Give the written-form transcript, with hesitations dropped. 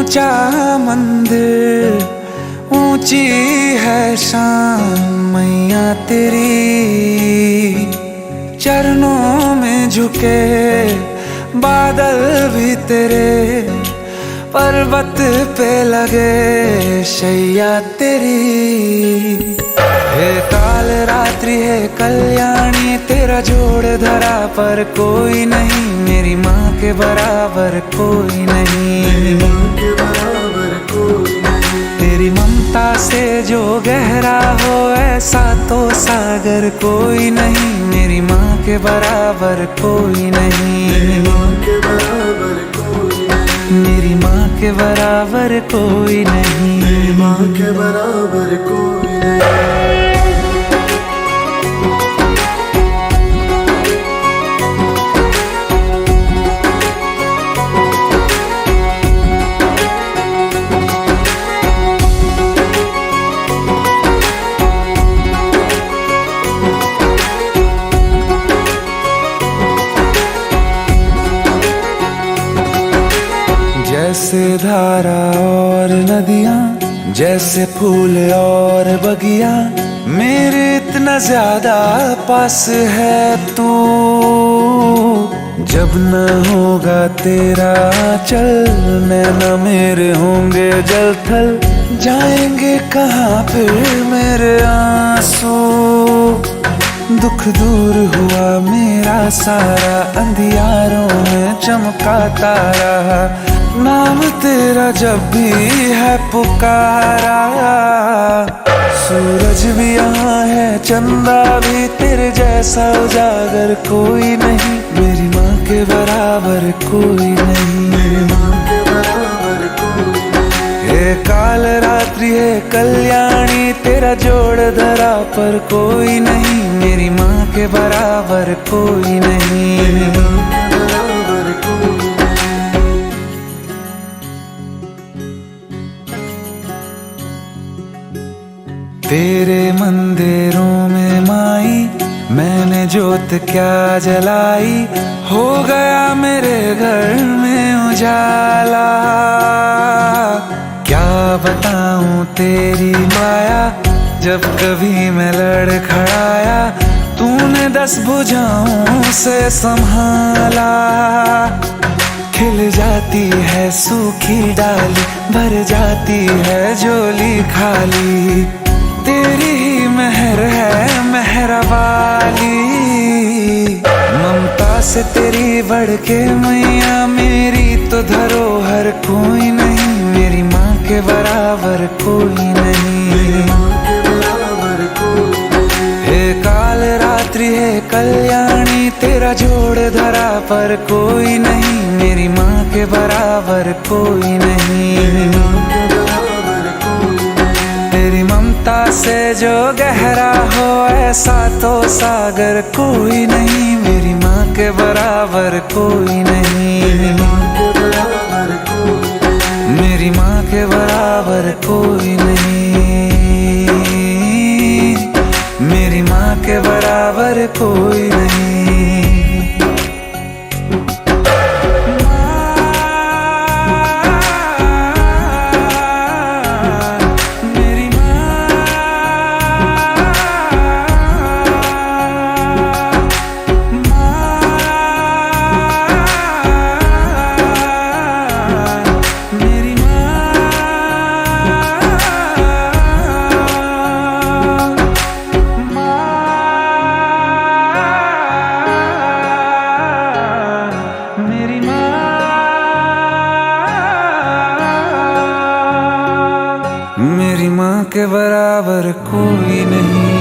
ऊंचा मंदिर, ऊंची है शान मैया तेरी। चरणों में झुके बादल भी तेरे, पर्वत पे लगे शैया तेरी। हे काल रात्रि है कल्याणी, तेरा जोड़ धरा पर कोई नहीं, मेरी माँ के बराबर कोई नहीं। तेरी ममता से जो गहरा हो ऐसा तो सागर कोई नहीं, मेरी माँ के बराबर कोई नहीं। मेरी माँ के बराबर कोई नहीं। मेरी माँ के बराबर कोई नहीं। जैसे धारा और नदियाँ, जैसे फूल और बगिया, मेरे इतना ज्यादा पास है तू। जब न होगा तेरा चल, नैना मेरे होंगे जल थल, जाएंगे कहाँ फिर मेरे आंसू। दुख दूर हुआ मेरा सारा, अंधियारों में चमका तारा, नाम तेरा जब भी है पुकारा। सूरज भी यहाँ है, चंदा भी, तेरे जैसा उजागर कोई नहीं, मेरी माँ के बराबर कोई नहीं। मेरी माँ के बराबर कोई नहीं। हे काल रात्रि है कल्याणी, तेरा जोड़ धरा पर कोई नहीं, मेरी माँ के बराबर कोई नहीं। मेरी माँ के बराबर कोई नहीं। तेरे मंदिरों में माई मैंने जोत क्या जलाई, हो गया मेरे घर में उजाला। क्या बताऊं तेरी माया, जब कभी मैं लड़खड़ाया, तूने 10 भुजाओं से संभाला। खिल जाती है सूखी डाली, भर जाती है झोली खाली, तेरी ही मेहर है मेहरा वाली। ममता से तेरी बढ़ के मैया, मेरी तो धरोहर कोई नहीं, मेरी माँ के बराबर कोई नहीं। मेरी माँ के बराबर कोई नहीं। हे काल रात्रि है कल्याणी, तेरा जोड़ धरा पर कोई नहीं, मेरी माँ के बराबर कोई नहीं। मेरी माँ के बराबर कोई नहीं। तेरी ममता से जो गहरा हो ऐसा तो सागर कोई नहीं, मेरी माँ के बराबर कोई नहीं। मेरी माँ के बराबर कोई नहीं। मेरी माँ के बराबर कोई नहीं। मेरी माँ के बराबर कोई नहीं। मेरी माँ के बराबर कोई नहीं।